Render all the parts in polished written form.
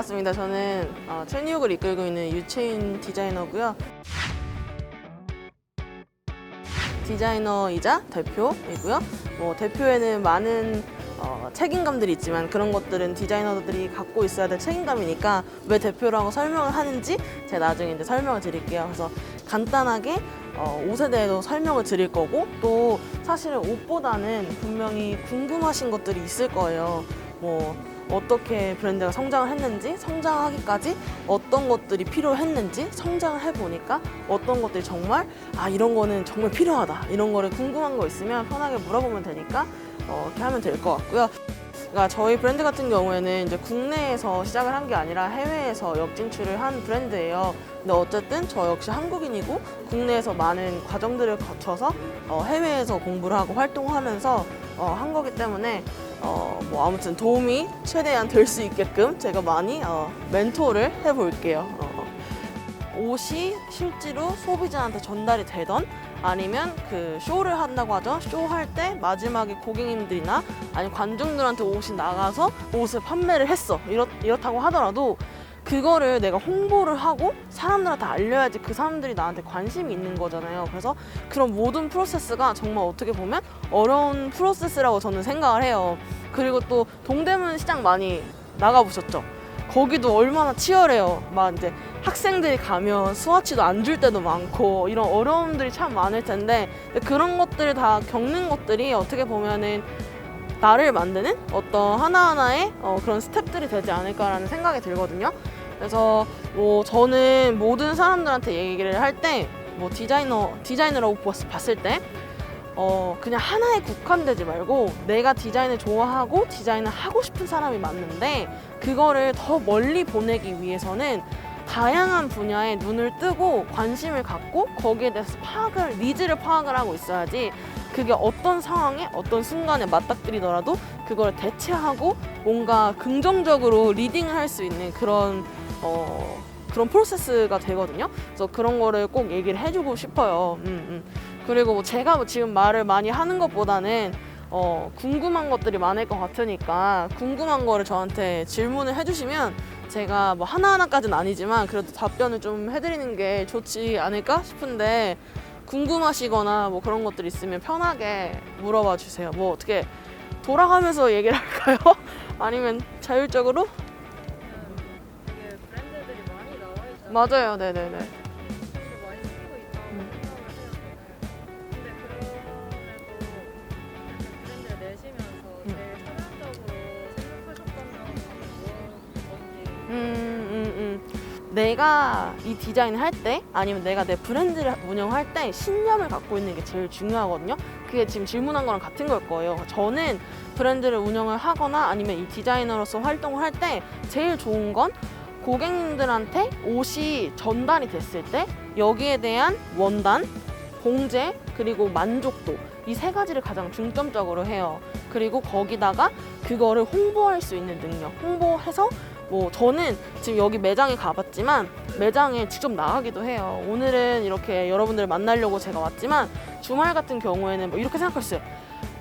반갑습니다. 저는 트레니욱을 이끌고 있는 유채인 디자이너고요. 디자이너이자 대표이고요. 대표에는 많은 책임감들이 있지만 그런 것들은 디자이너들이 갖고 있어야 될 책임감이니까 왜 대표라고 설명을 하는지 제가 나중에 이제 설명을 드릴게요. 그래서 간단하게 옷에 대해서 설명을 드릴 거고, 또 사실은 옷보다는 분명히 궁금하신 것들이 있을 거예요. 어떻게 브랜드가 성장을 했는지, 성장하기까지 어떤 것들이 필요했는지, 성장을 해보니까 어떤 것들이 정말 이런 거는 정말 필요하다, 이런 거를 궁금한 거 있으면 편하게 물어보면 되니까 이렇게 하면 될 것 같고요. 그러니까 저희 브랜드 같은 경우에는 이제 국내에서 시작을 한 게 아니라 해외에서 역진출을 한 브랜드예요. 근데 어쨌든 저 역시 한국인이고 국내에서 많은 과정들을 거쳐서 해외에서 공부를 하고 활동하면서 한 거기 때문에 아무튼 도움이 최대한 될 수 있게끔 제가 많이 멘토를 해볼게요. 옷이 실제로 소비자한테 전달이 되던, 아니면 그 쇼를 한다고 하죠. 쇼할 때 마지막에 고객님들이나 아니면 관중들한테 옷이 나가서 옷을 판매를 했어. 이렇다고 하더라도 그거를 내가 홍보를 하고 사람들한테 알려야지 그 사람들이 나한테 관심이 있는 거잖아요. 그래서 그런 모든 프로세스가 정말 어떻게 보면 어려운 프로세스라고 저는 생각을 해요. 그리고 또 동대문 시장 많이 나가보셨죠? 거기도 얼마나 치열해요. 막 이제 학생들이 가면 스와치도 안 줄 때도 많고 이런 어려움들이 참 많을 텐데, 그런 것들을 다 겪는 것들이 어떻게 보면은 나를 만드는 어떤 하나하나의 그런 스텝들이 되지 않을까라는 생각이 들거든요. 그래서 저는 모든 사람들한테 얘기를 할 때 디자이너라고 봤을 때 그냥 하나에 국한되지 말고 내가 디자인을 좋아하고 디자인을 하고 싶은 사람이 맞는데, 그거를 더 멀리 보내기 위해서는 다양한 분야에 눈을 뜨고 관심을 갖고 거기에 대해서 니즈를 파악을 하고 있어야지, 그게 어떤 상황에 어떤 순간에 맞닥뜨리더라도 그걸 대체하고 뭔가 긍정적으로 리딩을 할 수 있는 그런 프로세스가 되거든요. 그래서 그런 거를 꼭 얘기를 해주고 싶어요. 그리고 제가 지금 말을 많이 하는 것보다는 궁금한 것들이 많을 것 같으니까 궁금한 거를 저한테 질문을 해주시면 제가 하나하나까지는 아니지만 그래도 답변을 좀 해드리는 게 좋지 않을까 싶은데, 궁금하시거나 그런 것들 있으면 편하게 물어봐 주세요. 어떻게 돌아가면서 얘기를 할까요? 아니면 자율적으로? 되게 브랜드들이 많이 나와 있잖아요. 맞아요. 네네네. 되게 많이 생기고 있다고 생각을 해요, 저는. 근데 그럼에도 약간 브랜드를 내시면서 제일 사전적으로 생각하셨던 점은 뭔지. 내가 이 디자인을 할 때, 아니면 내가 내 브랜드를 운영할 때 신념을 갖고 있는 게 제일 중요하거든요. 그게 지금 질문한 거랑 같은 걸 거예요. 저는 브랜드를 운영을 하거나 아니면 이 디자이너로서 활동을 할 때 제일 좋은 건 고객님들한테 옷이 전달이 됐을 때 여기에 대한 원단, 봉제, 그리고 만족도, 이 세 가지를 가장 중점적으로 해요. 그리고 거기다가 그거를 홍보할 수 있는 능력, 홍보해서 저는 지금 여기 매장에 가봤지만 매장에 직접 나가기도 해요. 오늘은 이렇게 여러분들을 만나려고 제가 왔지만 주말 같은 경우에는 이렇게 생각했어요.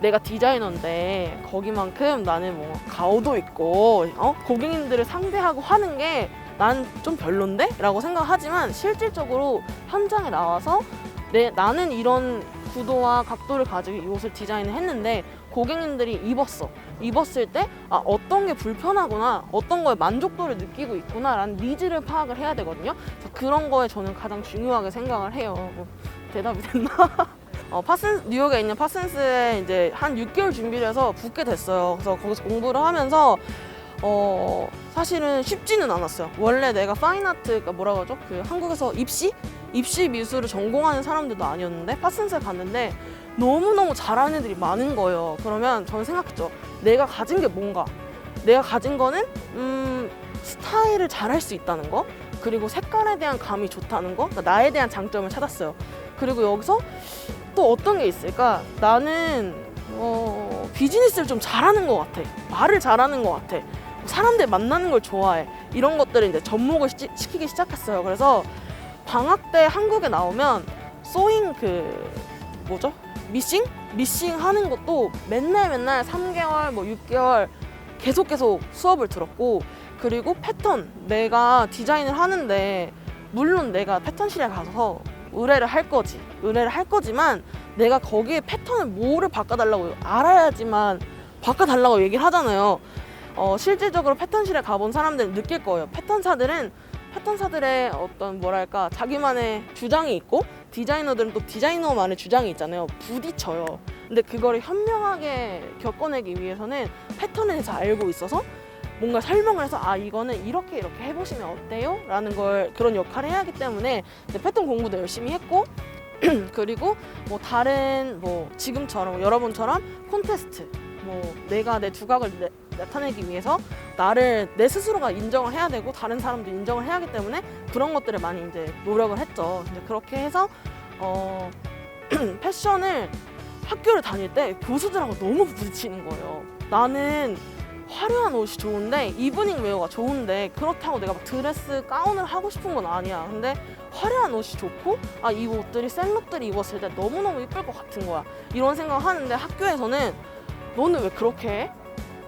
내가 디자이너인데 거기만큼 나는 가오도 있고 고객님들을 상대하고 하는 게 난 좀 별론데? 라고 생각하지만 실질적으로 현장에 나와서 나는 이런 구도와 각도를 가지고 이 옷을 디자인을 했는데 고객님들이 입었을 때 어떤 게 불편하구나, 어떤 거에 만족도를 느끼고 있구나 라는 니즈를 파악을 해야 되거든요. 그래서 그런 거에 저는 가장 중요하게 생각을 해요. 대답이 됐나? 뉴욕에 있는 파슨스에 이제 한 6개월 준비를 해서 붙게 됐어요. 그래서 거기서 공부를 하면서 사실은 쉽지는 않았어요. 원래 내가 파인아트, 뭐라고 하죠? 한국에서 입시 미술을 전공하는 사람들도 아니었는데 파슨스에 갔는데 너무너무 잘하는 애들이 많은 거예요. 그러면 저는 생각했죠. 내가 가진 게 뭔가? 내가 가진 거는 스타일을 잘할 수 있다는 거, 그리고 색깔에 대한 감이 좋다는 거, 그러니까 나에 대한 장점을 찾았어요. 그리고 여기서 또 어떤 게 있을까? 나는 비즈니스를 좀 잘하는 것 같아. 말을 잘하는 것 같아. 사람들 만나는 걸 좋아해. 이런 것들을 이제 접목을 시키기 시작했어요. 그래서 방학 때 한국에 나오면 소잉 미싱 하는 것도 맨날 3개월 6개월 계속 수업을 들었고, 그리고 패턴, 내가 디자인을 하는데 물론 내가 패턴실에 가서 의뢰를 할 거지만 내가 거기에 패턴을 뭐를 바꿔달라고 알아야지만 바꿔달라고 얘기를 하잖아요. 실질적으로 패턴실에 가본 사람들은 느낄 거예요. 패턴사들의 어떤 뭐랄까 자기만의 주장이 있고 디자이너들은 또 디자이너만의 주장이 있잖아요. 부딪혀요. 근데 그거를 현명하게 겪어내기 위해서는 패턴에 대해서 알고 있어서 뭔가 설명을 해서 아 이거는 이렇게 해보시면 어때요? 라는 걸 그런 역할을 해야 하기 때문에 이제 패턴 공부도 열심히 했고 그리고 뭐 다른 뭐 지금처럼 여러분처럼 콘테스트 뭐 내가 내 두각을 나타내기 위해서 나를 내 스스로가 인정을 해야 되고 다른 사람도 인정을 해야 하기 때문에 그런 것들을 많이 이제 노력을 했죠. 근데 그렇게 해서 패션을 학교를 다닐 때 교수들하고 너무 부딪히는 거예요. 나는 화려한 옷이 좋은데 이브닝 웨어가 좋은데 그렇다고 내가 막 드레스 가운을 하고 싶은 건 아니야. 근데 화려한 옷이 좋고 아 이 옷들이 셀럽들이 입었을 때 너무너무 이쁠 것 같은 거야. 이런 생각을 하는데 학교에서는 너는 왜 그렇게 해?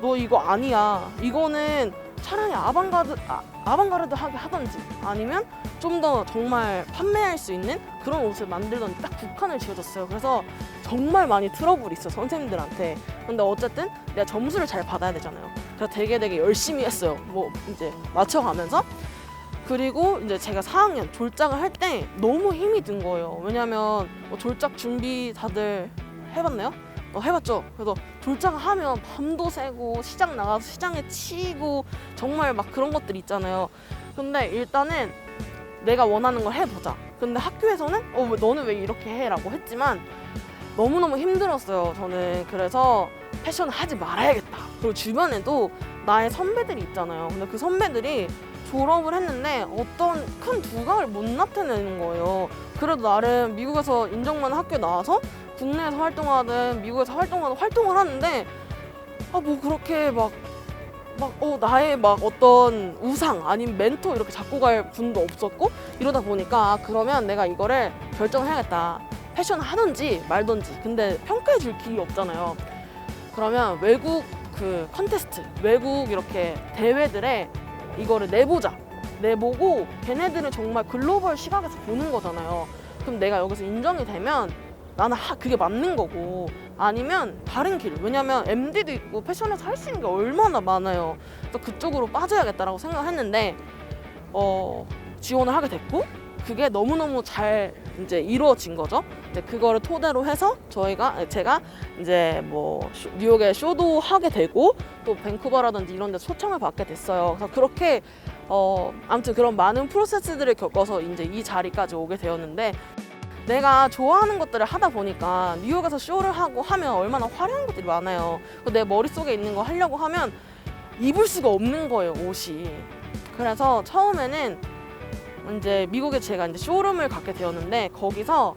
너 이거 아니야. 이거는 차라리 아방가르드하게 하던지 아니면 좀 더 정말 판매할 수 있는 그런 옷을 만들던지 딱 국한을 지어줬어요. 그래서 정말 많이 트러블이 있어 선생님들한테. 근데 어쨌든 내가 점수를 잘 받아야 되잖아요. 그래서 되게 열심히 했어요. 뭐 이제 맞춰가면서. 그리고 이제 제가 4학년 졸작을 할 때 너무 힘이 든 거예요. 왜냐면 졸작 준비 다들 해봤나요? 해봤죠. 그래서 졸작을 하면 밤도 새고 시장 나가서 시장에 치이고 정말 막 그런 것들 있잖아요. 근데 일단은 내가 원하는 걸 해보자. 근데 학교에서는 너는 왜 이렇게 해? 라고 했지만 너무너무 힘들었어요. 저는 그래서 패션을 하지 말아야겠다. 그리고 주변에도 나의 선배들이 있잖아요. 근데 그 선배들이 졸업을 했는데 어떤 큰 두각을 못 나타내는 거예요. 그래도 나름 미국에서 인정받는 학교에 나와서 국내에서 활동하든 미국에서 활동하든 활동을 하는데 뭐 그렇게 나의 어떤 우상 아니면 멘토 이렇게 잡고 갈 분도 없었고 이러다 보니까 그러면 내가 이거를 결정해야겠다. 패션을 하든지 말든지. 근데 평가해 줄 길이 없잖아요. 그러면 외국 그 컨테스트, 외국 이렇게 대회들에 이거를 내보고 걔네들은 정말 글로벌 시각에서 보는 거잖아요. 그럼 내가 여기서 인정이 되면 나는 그게 맞는 거고 아니면 다른 길. 왜냐면 MD도 있고 패션에서 할 수 있는 게 얼마나 많아요. 그래서 그쪽으로 빠져야겠다라고 생각했는데 지원을 하게 됐고 그게 너무너무 잘 이제 이루어진 거죠. 이제 그거를 토대로 해서 제가 이제 뭐 뉴욕에 쇼도 하게 되고 또 밴쿠버라든지 이런 데 초청을 받게 됐어요. 그래서 그렇게 아무튼 그런 많은 프로세스들을 겪어서 이제 이 자리까지 오게 되었는데 내가 좋아하는 것들을 하다 보니까 뉴욕에서 쇼를 하고 하면 얼마나 화려한 것들이 많아요. 내 머릿속에 있는 거 하려고 하면 입을 수가 없는 거예요, 옷이. 그래서 처음에는 이제 미국에 제가 이제 쇼룸을 갖게 되었는데 거기서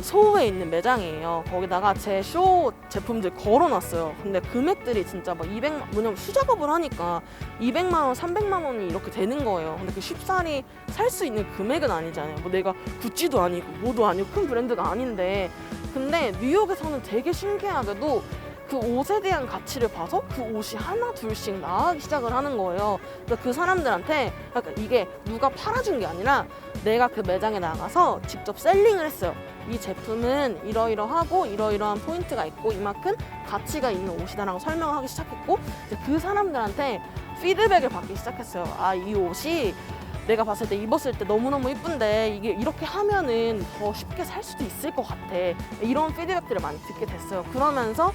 소호에 있는 매장이에요. 거기다가 제 쇼 제품들 걸어놨어요. 근데 금액들이 진짜 막 200만, 왜냐면 수작업을 하니까 200만 원, 300만 원이 이렇게 되는 거예요. 근데 그 쉽사리 살 수 있는 금액은 아니잖아요. 뭐 내가 구찌도 아니고 뭐도 아니고 큰 브랜드가 아닌데. 근데 뉴욕에서는 되게 신기하게도 그 옷에 대한 가치를 봐서 그 옷이 하나 둘씩 나가기 시작을 하는 거예요. 그래서 그 사람들한테 이게 누가 팔아준 게 아니라 내가 그 매장에 나가서 직접 셀링을 했어요. 이 제품은 이러이러하고 이러이러한 포인트가 있고 이만큼 가치가 있는 옷이다라고 설명하기 시작했고 그 사람들한테 피드백을 받기 시작했어요. 아, 이 옷이 내가 봤을 때 입었을 때 너무너무 이쁜데 이게 이렇게 하면은 더 쉽게 살 수도 있을 것 같아. 이런 피드백들을 많이 듣게 됐어요. 그러면서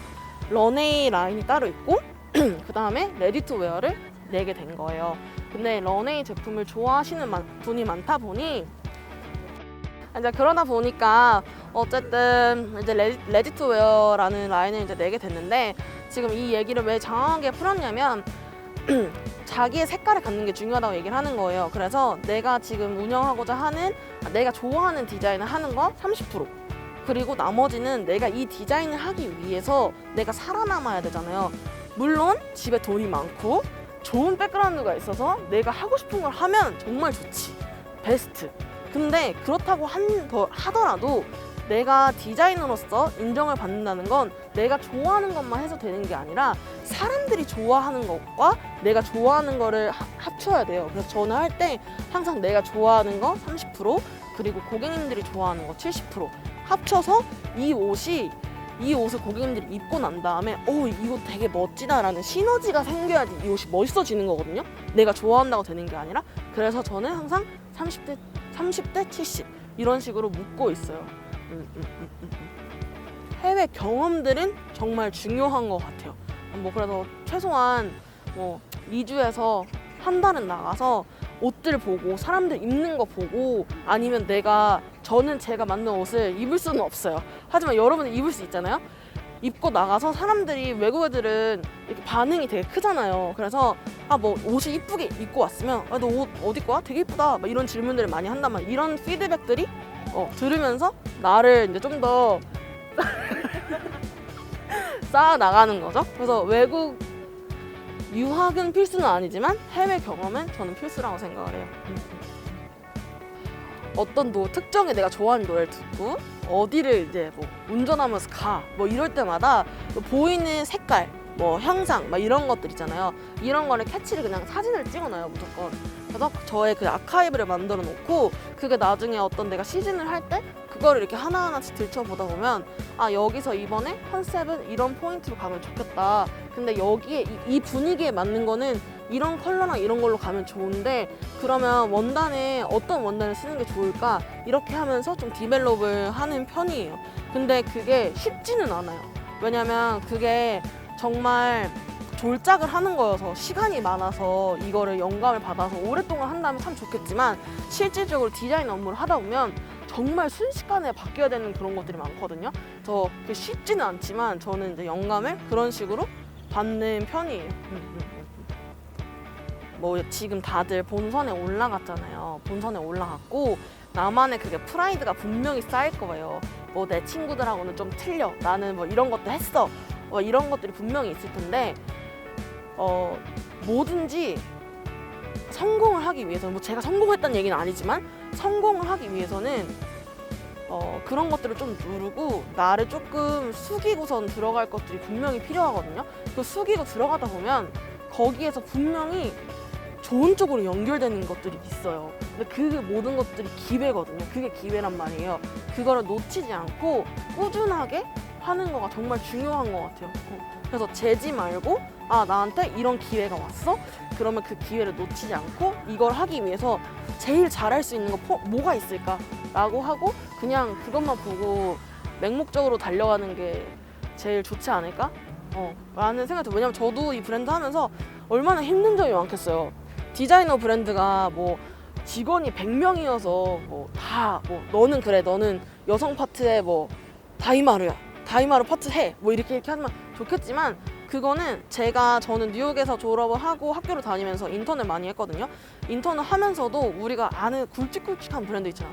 런웨이 라인이 따로 있고 그 다음에 레디투웨어를 내게 된 거예요. 근데 런웨이 제품을 좋아하시는 분이 많다 보니 이제 그러다 보니까 어쨌든 이제 레디투웨어라는 라인을 이제 내게 됐는데 지금 이 얘기를 왜 장황하게 풀었냐면 자기의 색깔을 갖는 게 중요하다고 얘기를 하는 거예요. 그래서 내가 지금 운영하고자 하는 내가 좋아하는 디자인을 하는 거 30%. 그리고 나머지는 내가 이 디자인을 하기 위해서 내가 살아남아야 되잖아요. 물론 집에 돈이 많고 좋은 백그라운드가 있어서 내가 하고 싶은 걸 하면 정말 좋지. 베스트. 근데 그렇다고 하더라도 내가 디자이너로서 인정을 받는다는 건 내가 좋아하는 것만 해서 되는 게 아니라 사람들이 좋아하는 것과 내가 좋아하는 거를 합쳐야 돼요. 그래서 저는 할 때 항상 내가 좋아하는 거 30% 그리고 고객님들이 좋아하는 거 70% 합쳐서 이 옷을 고객님들이 입고 난 다음에 이거 되게 멋지다라는 시너지가 생겨야지 이 옷이 멋있어지는 거거든요. 내가 좋아한다고 되는 게 아니라. 그래서 저는 항상 30대 70 이런 식으로 묶고 있어요. 해외 경험들은 정말 중요한 것 같아요. 그래서 최소한 2주에서 한 달은 나가서 옷들 보고 사람들 입는 거 보고 아니면 저는 제가 만든 옷을 입을 수는 없어요. 하지만 여러분은 입을 수 있잖아요. 입고 나가서 사람들이 외국 애들은 이렇게 반응이 되게 크잖아요. 그래서 옷을 이쁘게 입고 왔으면 너 옷 어디 거야? 되게 이쁘다. 막 이런 질문들을 많이 한단 말이에요. 이런 피드백들이 들으면서 나를 이제 좀 더 쌓아 나가는 거죠. 그래서 외국 유학은 필수는 아니지만 해외 경험은 저는 필수라고 생각을 해요. 어떤 특정의 내가 좋아하는 노래를 듣고 어디를 이제 운전하면서 이럴 때마다 보이는 색깔, 형상 이런 것들 있잖아요. 이런 거를 캐치를 그냥 사진을 찍어놔요, 무조건. 그래서 저의 그 아카이브를 만들어 놓고 그게 나중에 어떤 내가 시즌을 할 때 그거를 이렇게 하나하나씩 들춰보다 보면 여기서 이번에 컨셉은 이런 포인트로 가면 좋겠다. 근데 여기에 이 분위기에 맞는 거는 이런 컬러랑 이런 걸로 가면 좋은데 그러면 어떤 원단을 쓰는 게 좋을까? 이렇게 하면서 좀 디벨롭을 하는 편이에요. 근데 그게 쉽지는 않아요. 왜냐면 그게 정말 졸작을 하는 거여서 시간이 많아서 이거를 영감을 받아서 오랫동안 한다면 참 좋겠지만 실질적으로 디자인 업무를 하다 보면 정말 순식간에 바뀌어야 되는 그런 것들이 많거든요. 그래서 쉽지는 않지만 저는 이제 영감을 그런 식으로 받는 편이에요. 지금 다들 본선에 올라갔잖아요. 본선에 올라갔고 나만의 그게 프라이드가 분명히 쌓일 거예요. 내 친구들하고는 좀 틀려. 나는 이런 것도 했어. 이런 것들이 분명히 있을 텐데 뭐든지 성공을 하기 위해서는 제가 성공했다는 얘기는 아니지만 성공을 하기 위해서는 그런 것들을 좀 누르고 나를 조금 숙이고선 들어갈 것들이 분명히 필요하거든요. 그 숙이고 들어가다 보면 거기에서 분명히 좋은 쪽으로 연결되는 것들이 있어요. 근데 그 모든 것들이 기회거든요. 그게 기회란 말이에요. 그거를 놓치지 않고 꾸준하게 하는 거가 정말 중요한 것 같아요. 그래서 재지 말고 나한테 이런 기회가 왔어? 그러면 그 기회를 놓치지 않고 이걸 하기 위해서 제일 잘할 수 있는 거 뭐가 있을까? 라고 하고 그냥 그것만 보고 맹목적으로 달려가는 게 제일 좋지 않을까? 라는 생각이 들어요. 왜냐면 저도 이 브랜드 하면서 얼마나 힘든 점이 많겠어요. 디자이너 브랜드가 직원이 100명이어서 너는 그래 너는 여성 파트에 다이마루야 다이마루 파트 해 이렇게 하면 좋겠지만 그거는 저는 뉴욕에서 졸업을 하고 학교를 다니면서 인턴을 많이 했거든요. 인턴을 하면서도 우리가 아는 굵직굵직한 브랜드 있잖아.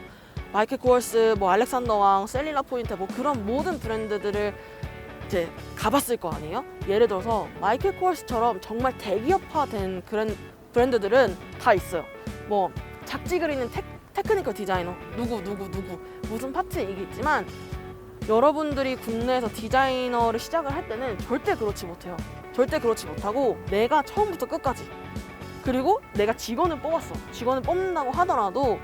마이클 코어스, 알렉산더 왕, 셀리나 포인트 그런 모든 브랜드들을 이제 가봤을 거 아니에요? 예를 들어서 마이클 코어스처럼 정말 대기업화된 그런 브랜드들은 다 있어요. 작지 그리는 테크니컬 디자이너 누구 무슨 파트에 이게 있지만 여러분들이 국내에서 디자이너를 시작을 할 때는 절대 그렇지 못해요. 절대 그렇지 못하고 내가 처음부터 끝까지 그리고 내가 직원을 뽑았어. 직원을 뽑는다고 하더라도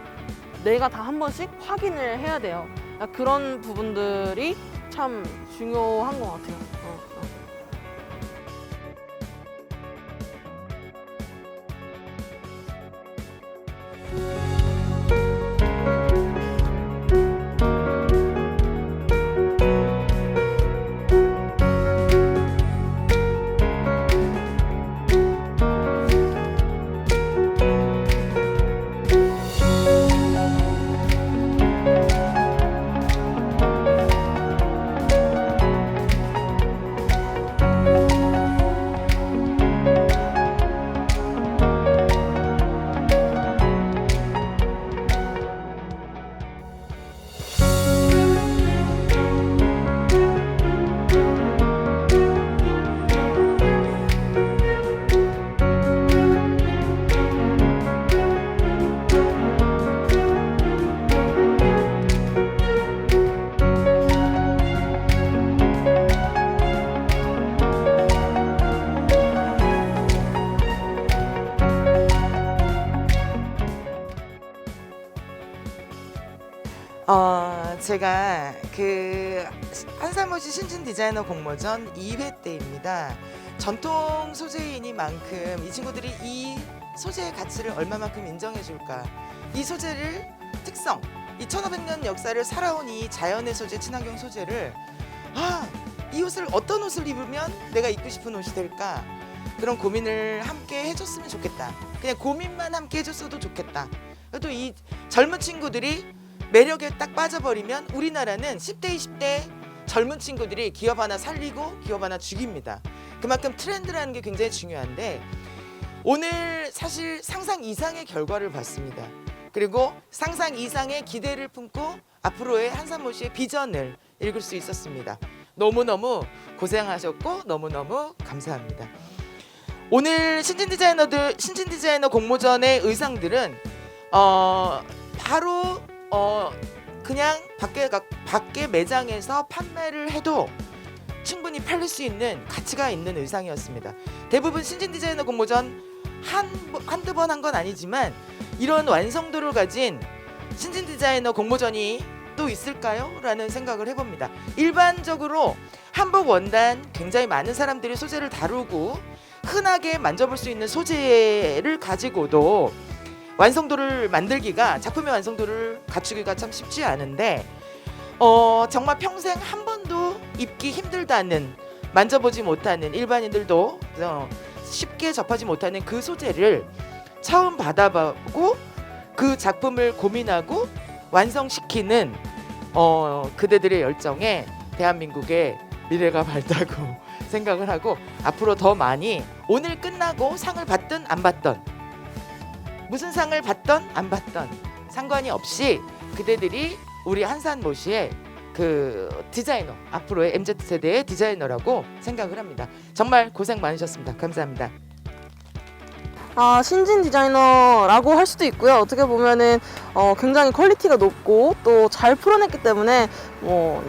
내가 다 한 번씩 확인을 해야 돼요. 그런 부분들이 참 중요한 것 같아요. 제가 그 한산모시 신진 디자이너 공모전 2회 때입니다. 전통 소재이니만큼 이 친구들이 이 소재의 가치를 얼마만큼 인정해 줄까? 이 소재를 특성, 이 1500년 역사를 살아온 이 자연의 소재, 친환경 소재를 이 옷을 어떤 옷을 입으면 내가 입고 싶은 옷이 될까? 그런 고민을 함께 해줬으면 좋겠다. 그냥 고민만 함께 해줬어도 좋겠다. 또 이 젊은 친구들이 매력에 딱 빠져버리면 우리나라는 10대, 20대 젊은 친구들이 기업 하나 살리고 기업 하나 죽입니다. 그만큼 트렌드라는 게 굉장히 중요한데 오늘 사실 상상 이상의 결과를 봤습니다. 그리고 상상 이상의 기대를 품고 앞으로의 한산모시의 비전을 읽을 수 있었습니다. 너무너무 고생하셨고 너무너무 감사합니다. 오늘 신진 디자이너 공모전의 의상들은 바로 그냥 밖에 매장에서 판매를 해도 충분히 팔릴 수 있는 가치가 있는 의상이었습니다. 대부분 신진 디자이너 공모전 한두 번 한 건 아니지만 이런 완성도를 가진 신진 디자이너 공모전이 또 있을까요? 라는 생각을 해봅니다. 일반적으로 한복 원단 굉장히 많은 사람들이 소재를 다루고 흔하게 만져볼 수 있는 소재를 가지고도 완성도를 만들기가 작품의 완성도를 갖추기가 참 쉽지 않은데 정말 평생 한 번도 입기 힘들다는 만져보지 못하는 일반인들도 쉽게 접하지 못하는 그 소재를 처음 받아보고 그 작품을 고민하고 완성시키는 그대들의 열정에 대한민국의 미래가 밝다고 생각을 하고 앞으로 더 많이 오늘 끝나고 상을 받든 안 받든 무슨 상을 받던 안 받던 상관이 없이 그대들이 우리 한산모시의 그 디자이너 앞으로의 MZ세대의 디자이너라고 생각을 합니다. 정말 고생 많으셨습니다. 감사합니다. 신진 디자이너라고 할 수도 있고요. 어떻게 보면은 굉장히 퀄리티가 높고 또 잘 풀어냈기 때문에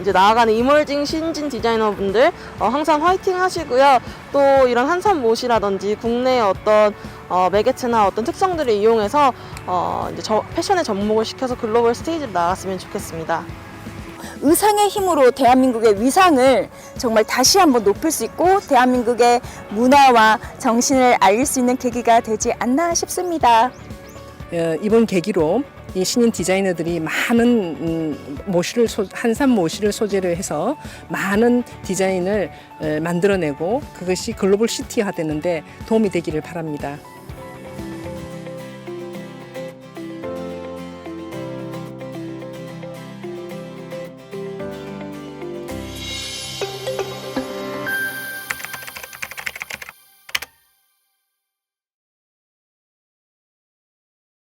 이제 나아가는 이머징 신진 디자이너분들 항상 화이팅 하시고요. 또 이런 한산모시라든지 국내의 어떤 매개체나 어떤 특성들을 이용해서 이제 패션에 접목을 시켜서 글로벌 스테이지로 나갔으면 좋겠습니다. 의상의 힘으로 대한민국의 위상을 정말 다시 한번 높일 수 있고 대한민국의 문화와 정신을 알릴 수 있는 계기가 되지 않나 싶습니다. 이번 계기로 이 신인 디자이너들이 많은 한산 모시를 소재로 해서 많은 디자인을 만들어내고 그것이 글로벌 시티화 되는데 도움이 되기를 바랍니다.